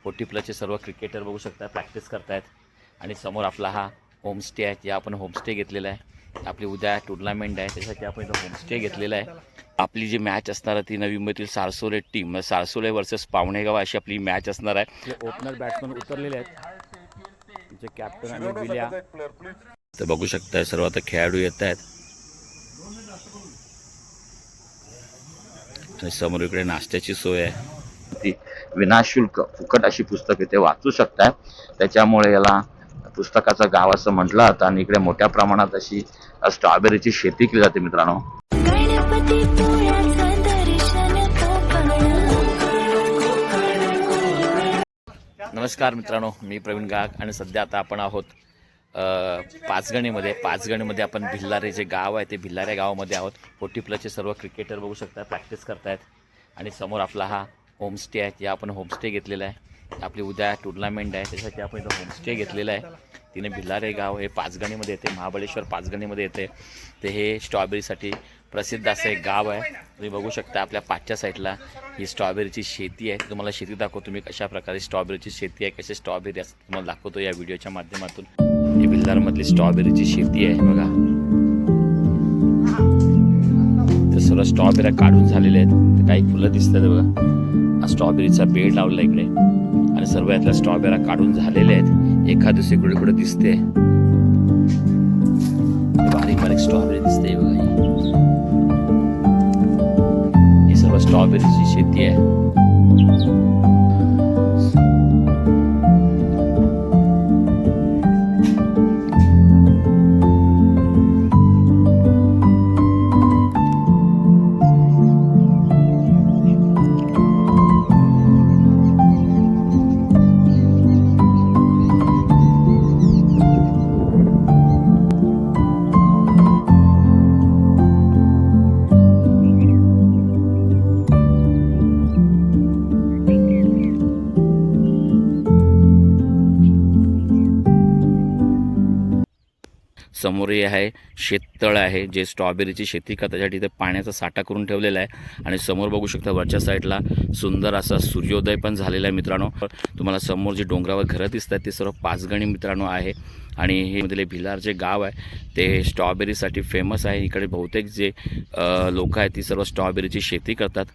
40+ सर्व क्रिकेटर बघू शकता प्रॅक्टिस करतायत आणि समोर आपला हा होमस्टे आहे. जे आपण होमस्टे घेतलेला आहे. आपली उद्या टुर्नामेंट आहे, त्यासाठी आपण इथं होमस्टे घेतलेला आहे. आपली जी मॅच असणार आहे ती नवी मुंबईतील सारसोले टीम, सारसोले वर्सेस पावणेगाव अशी आपली मॅच असणार आहे. ओपनर बॅट्समन उतरलेले आहेत, जे कॅप्टन आणि विलिया तर बघू शकताय. सर्व आता खेळाडू येत आहेत आणि समोर इकडे नाश्त्याची सोय आहे. ती विनाशुल्क फुकट अशी पुस्तके ते वाचू शकताय. त्याच्यामुळे याला पुस्तकाचं गाव असं म्हटलं जातं आणि इकडे मोठ्या प्रमाणात अशी स्ट्रॉबेरीची शेती केली जाते मित्रांनो. नमस्कार मित्रांनो, मी प्रवीण गाग आणि सध्या आता आपण आहोत पाचगणीमध्ये आपण भिल्लारे जे गाव आहे ते भिल्लारे गावामध्ये आहोत. 40+ सर्व क्रिकेटर बघू शकता प्रॅक्टिस करतायत आणि समोर आपला हा होमस्टे आहे. जे आपण होमस्टे घेतलेला आहे. आपली उद्या टुर्नामेंट आहे, त्यासाठी आपण इथं होमस्टे घेतलेलं आहे. तिने भिल्लारे गाव हे पाचगणीमध्ये येते, महाबळेश्वर पाचगणीमध्ये येते. ते हे स्ट्रॉबेरीसाठी प्रसिद्ध असं एक गाव आहे. तुम्ही बघू शकता आपल्या पाठच्या साईडला ही स्ट्रॉबेरीची शेती आहे. तुम्हाला शेती दाखवतो तुम्ही कशा प्रकारे स्ट्रॉबेरीची शेती आहे, कसे स्ट्रॉबेरी असतात तुम्हाला दाखवतो या व्हिडिओच्या माध्यमातून. ही भिल्लारमधली स्ट्रॉबेरीची शेती आहे बघा. तर सर्व स्ट्रॉबेऱ्या काढून झालेल्या आहेत. काही फुलं दिसतात बघा. हा स्ट्रॉबेरीचा बेड लावला इकडे आणि सर्व यातल्या स्ट्रॉबेऱ्या काढून झालेल्या आहेत. एखाद इकडे कुठे दिसते बारीक बारीक स्ट्रॉबेरी दिसते बघा. ही सर्व स्ट्रॉबेरीची शेती आहे. समोर हे आहे शेततळ आहे, जे स्ट्रॉबेरीची शेती करतात. त्यासाठी इथे पाण्याचा साठा करून ठेवलेला आहे आणि समोर बघू शकता वरच्या साईडला सुंदर असा सूर्योदय पण झालेला आहे मित्रांनो. तुम्हाला समोर जे डोंगरावर घरं दिसतात ते सर्व पाचगणी मित्रांनो आहे आणि हे मधले भिलार जे गाव आहे ते स्ट्रॉबेरीसाठी फेमस आहे. इकडे बहुतेक जे लोक आहेत ती सर्व स्ट्रॉबेरीची शेती करतात.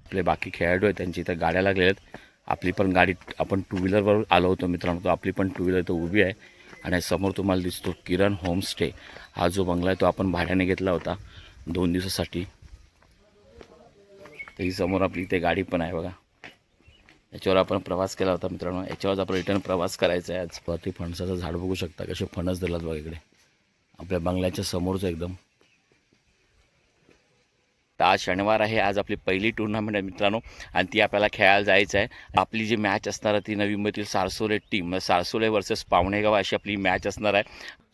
आपले बाकी खेळाडू आहेत त्यांची इथं गाड्या लागलेल्या आहेत. आपली पण गाडी आपण 2 व्हीलरवर आलो होतो मित्रांनो. तो आपली पण 2 व्हीलर इथं उभी आहे आणि समोर तुम्हाला दिसतो किरण होमस्टे. हा जो बंगला आहे तो आपण भाड्याने घेतला होता 2 दिवसासाठी. तर ही समोर आपली इथे गाडी पण आहे बघा. याच्यावर आपण प्रवास केला होता मित्रांनो. याच्यावर आपण रिटर्न प्रवास करायचा आहे. आज वरती फणसाचं झाड बघू शकता कसे फणस दिलात बघा इकडे आपल्या बंगल्याच्या समोरच एकदम. तर आज शनिवार आहे. आज आपली पहिली टुर्नामेंट आहे मित्रांनो आणि ती आपल्याला खेळायला जायचं आहे. आपली जी मॅच असणार आहे ती नवी मुंबईतील सारसोले टीम, सारसोले वर्सेस पावणेगाव अशी आपली मॅच असणार आहे.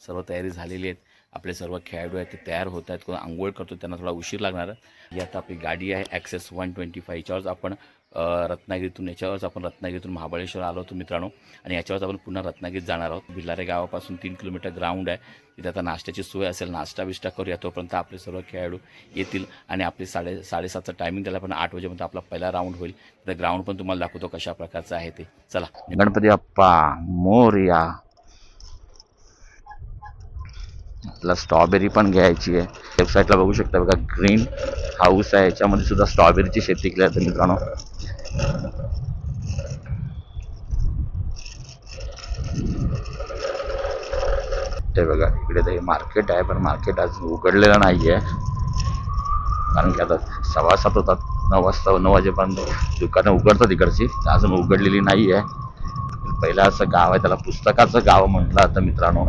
सर्व तयारी झालेली आहे. आपले सर्व खेळाडू आहेत ते तयार होत आहेत. कोण आंघोळ करतो त्यांना थोडा उशीर लागणार आहे. ही आता आपली गाडी आहे ॲक्सेस 125. याच्यावरच आपण रत्नागिरीतून महाबळेश्वर आलो होतो मित्रांनो आणि याच्यावरच आपण पुन्हा रत्नागिरीत जाणार आहोत. भिल्लारे गावापासून 3 किलोमीटर ग्राउंड आहे. तिथे आता नाश्त्याची सोय असेल, नाश्ता बिष्टा करूया. तोपर्यंत आपले सर्व खेळाडू येतील आणि आपली 7:30चं टायमिंग त्याला पण 8 वाजेपर्यंत आपला पहिला राऊंड होईल. तर ग्राउंड पण तुम्हाला दाखवतो कशा प्रकारचं आहे ते. चला. गणपती बाप्पा मोरया. आपला स्ट्रॉबेरी पण घ्यायची आहे. वेबसाईटला बघू शकता बघा ग्रीन हाऊस आहे. याच्यामध्ये सुद्धा स्ट्रॉबेरीची शेती केली जाते मित्रांनो. ते बघा इकडे ते मार्केट आहे पण मार्केट अजून उघडलेलं नाही आहे कारण की आता 7:15 होतात. 9 वाजेपर्यंत दुकानं उघडतात इकडची. अजून उघडलेली नाही आहे. पहिलं असं गाव आहे त्याला पुस्तकाचं गाव म्हटलं जातं मित्रांनो.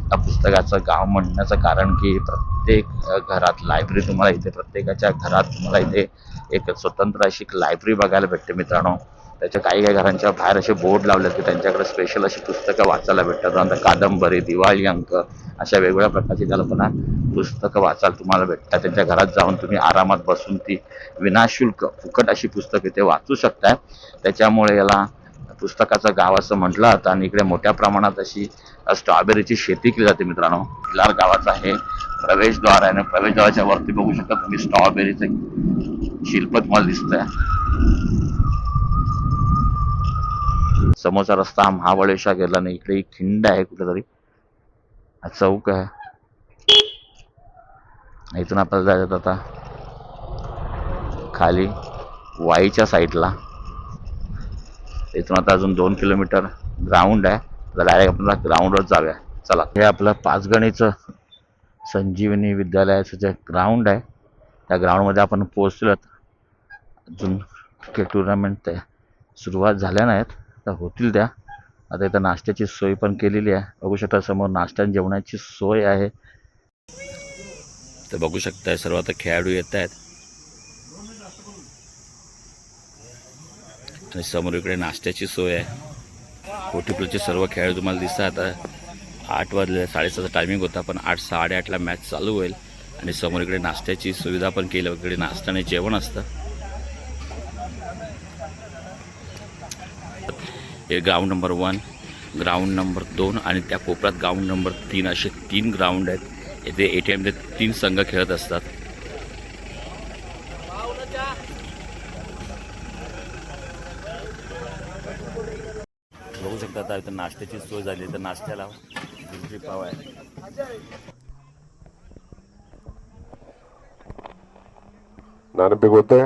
या पुस्तकाचं गाव म्हणण्याचं कारण की प्रत्येक घरात लायब्ररी तुम्हाला इथे प्रत्येकाच्या घरात तुम्हाला इथे एक स्वतंत्र अशी लायब्ररी बघायला भेटते मित्रांनो. त्याच्या काही घरांच्या बाहेर असे बोर्ड लावले की त्यांच्याकडे स्पेशल अशी पुस्तकं वाचायला भेटतात. नंतर कादंबरी, दिवाळी अंक अशा वेगवेगळ्या प्रकारची त्याला पुन्हा पुस्तकं वाचायला तुम्हाला भेटतात. त्यांच्या घरात जाऊन तुम्ही आरामात बसून ती विनाशुल्क फुकट अशी पुस्तके ते वाचू शकताय. त्याच्यामुळे याला पुस्तकाचं गाव असं म्हटलं जातं आणि इकडे मोठ्या प्रमाणात अशी स्ट्रॉबेरीची शेती केली जाते मित्रांनो. भिलार गावाचा हे प्रवेशद्वार आहे आणि प्रवेशद्वाराच्या वरती बघू शकता तुम्ही स्ट्रॉबेरीचं शिल्प तुम्हाला दिसतंय. समोरचा रस्ता हा महाबळेश्वर गेला नाही, इकडे एक खिंड आहे कुठेतरी, हा चौक आहे. इथून आपल्याला जायचं आता खाली वाईच्या साईडला. इथून आता अजून 2 किलोमीटर ग्राउंड आहे, तर डायरेक्ट आपल्याला ग्राउंडवर जाऊया. चला, हे आपलं पाचगणीचं संजीवनी विद्यालयाचं जे ग्राउंड आहे, त्या ग्राउंडमध्ये आपण पोहोचलो. अजून क्रिकेट टुर्नामेंट त्या सुरुवात झाल्या नाहीत, तर होतील त्या. आता इथं नाश्त्याची सोय पण केलेली आहे, बघू शकता समोर नाश्ता आणि जेवणाची सोय आहे. तर बघू शकताय सर्व आता खेळाडू येत आहेत आणि समोर इकडे नाश्त्याची सोय आहे. 40+ सर्व खेळाडू तुम्हाला दिसतात. आता 8 वाजले, 7:30चा टायमिंग होता, पण 8, 8:30ला मॅच चालू होईल. आणि समोर इकडे नाश्त्याची सुविधा पण केली, इकडे नाश्ता आणि जेवण असतं. हे ग्राउंड नंबर 1, ग्राउंड नंबर 2 आणि त्या कोपऱ्यात ग्राउंड नंबर 3 असे 3 ग्राउंड आहेत. इथे ATMमध्ये 3 संघ खेळत असतात. बघू शकता आता इथं नाश्त्याची सोय झाली, तर नाश्त्याला गुलजी पाव आहे. नाणेफेक होते.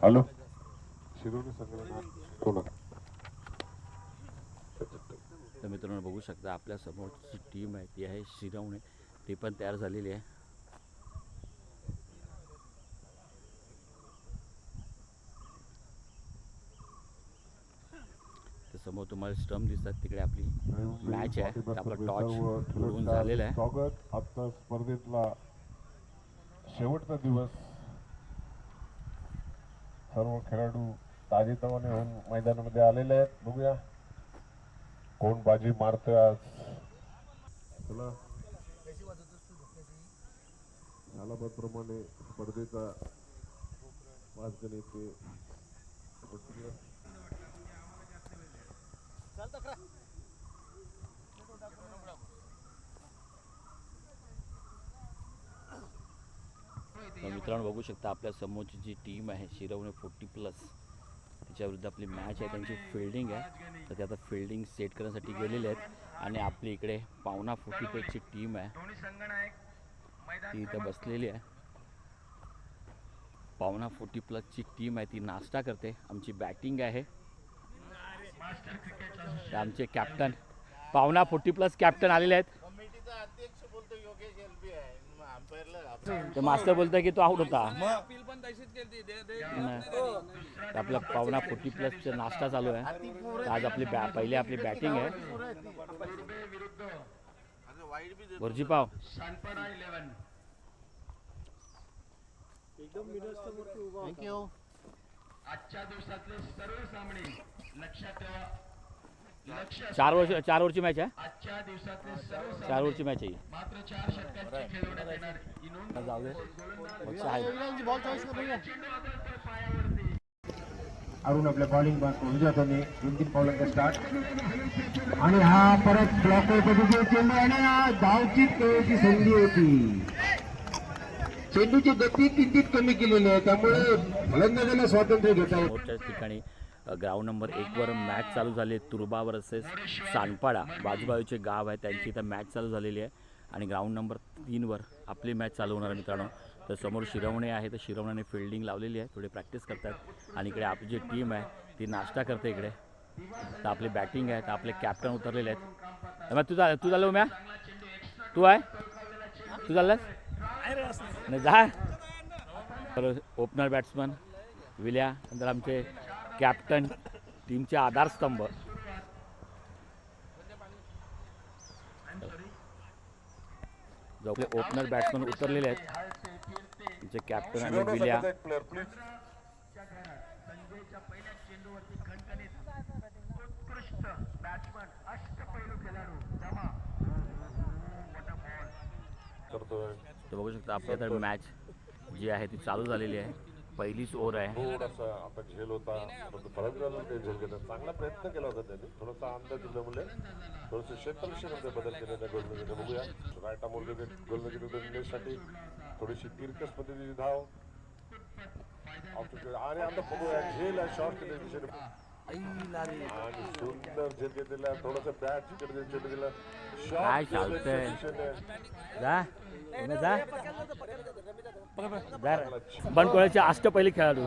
हॅलो, तर मित्रांनो बघू शकता आपल्या समोरची टीम आहे ती आहे शिरवणे, ती पण तयार झालेली आहे. तर समोर तुम्हाला स्टंप दिसतात, तिकडे आपली मॅच आहे. तर आपला टॉर्च उडवून झालेला आहे. स्वागत. आजचा स्पर्धेतला शेवटचा दिवस. सर्व खेळाडू ताजेतवाने होऊन मैदानामध्ये आलेले आहेत. बघूया कोण बाजी मारतोय आज. चला, झाल्याप्रमाणे स्पर्धेचा पाचगणीचे मित्रांनो बघू शकता आपल्या समोरची जी टीम आहे शिरवणे 40+, त्याच्याविरुद्ध आपली मॅच आहे. त्यांची फिल्डिंग आहे, तर ते आता फिल्डिंग सेट करण्यासाठी गेलेले आहेत. आणि आपली इकडे पावना 40+ची टीम आहे, ती इथं बसलेली आहे. पावना 40+ची टीम आहे, ती नाश्ता करते. आमची बॅटिंग आहे, तर आमचे कॅप्टन पावना 40+ कॅप्टन आलेले आहेत. तर मास्टर बोलतोय की तो आउट होता. आपला पावना 40+चा नाश्ता चालू आहे. आज आपली पहिले आपली बॅटिंग आहे. भुर्जी पाव थँक्यू. आजच्या दिवसातले सर्व सामने लक्षात ठेवा. 4 ओव्हरची मॅच आहे. आजच्या दिवसातले सर्व 4 ओव्हरची मॅच आहे. मात्र 4 षटकांची खेळवण्यात येणार. जाऊ दे. अरुण आपल्या बॉलिंग बॉल होऊन जातो. 2-3 पावलांचा स्टार्ट आणि हा परत ब्लॉक चेंडू आणि धावची खेळाची संधी होती. चेंडूची गती किंचित कमी केलेली आहे, त्यामुळे फलंदाजाला स्वातंत्र्य घेता येईल. मोठ्याच ठिकाणी ग्राउंड नंबर 1वर मॅच चालू झाली. तुर्बा वर्सेस सानपाडा, बाजूबाजूचे गाव आहे, त्यांची इथं मॅच चालू झालेली आहे. आणि ग्राउंड नंबर 3वर आपली मॅच चालू होणार आहे मित्रांनो. तर समोर शिरवणे आहे, तर शिरवण्याने फिल्डिंग लावलेली आहे, थोडी प्रॅक्टिस करतात. आणि इकडे आपली जी टीम आहे ती नाश्ता करते इकडे. तर आपली बॅटिंग आहे, तर आपले कॅप्टन उतरलेले आहेत. मग तू झालं म्या, तू आहे, तू झालास नाही जा. तर ओपनर बॅट्समन विल्या, नंतर आमचे कॅप्टन, टीमचे आधारस्तंभ. जो आपले ओपनर बॅट्समन उतरलेले आहेत, आमचे कॅप्टन आणि विल्या. तर बघू शकता आपल्या तर मॅच जी आहे ती चालू झालेली आहे. पहिलीच ओव्हर आहे. थोडासा आता झेल होता, परंतु बऱ्याच वेळेला ते झेल घेतात. चांगला प्रयत्न केला होता त्यांनी, थोडासा अंदाज दिल्यामुळे थोडंसं क्षेत्ररक्षणामध्ये बदल केलेला गोलंदाजीने. बघूया रायटा मोर्गे गोलंदाजीसाठी थोडीशी तिरकस पद्धतीची धाव आणि आता बघूया झेल शॉर्ट केल्या दिशेने आणि सुंदर झेल घेतलेला, थोडस बॅट जिकडे चेंडू गेला. काय चालतंय जा जा बनकोळ्याचे अष्टपैली खेळाडू.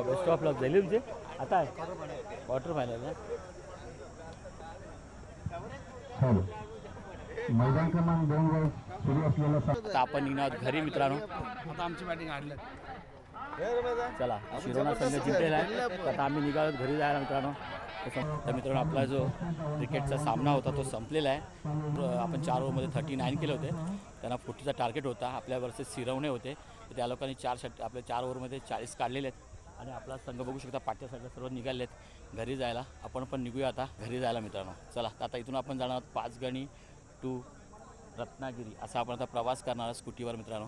बेस्ट ऑफ लक झाली तुमची आता आहे क्वार्टर फायनल ना. मैदान क्रमांक 2 वर सुरू असलेला आता आपण निघणार घरी मित्रांनो. आता आमची बॅटिंग हारली. चला शिरोना संघ जिंकलेला आहे. आता आम्ही निघालो घरी जायला मित्रांनो. तर मित्रांनो आपला जो क्रिकेटचा सामना होता तो संपलेला आहे. आपण 4 ओव्हरमध्ये 39 केले होते. त्यांना 40चा टार्गेट होता. आपल्या वर्सेस शिरवणे होते. तर त्या लोकांनी 4 ओव्हरमध्ये 40 काढलेले आहेत. आणि आपला संघ बघू शकता पाठच्या साईडला सर्व निघाले आहेत घरी जायला. आपण पण निघूया आता घरी जायला मित्रांनो. चला आता इथून आपण जाणार आहोत 5 गणी टू रत्नागिरी असा आपण आता प्रवास करणार आहोत स्कूटीवर मित्रांनो.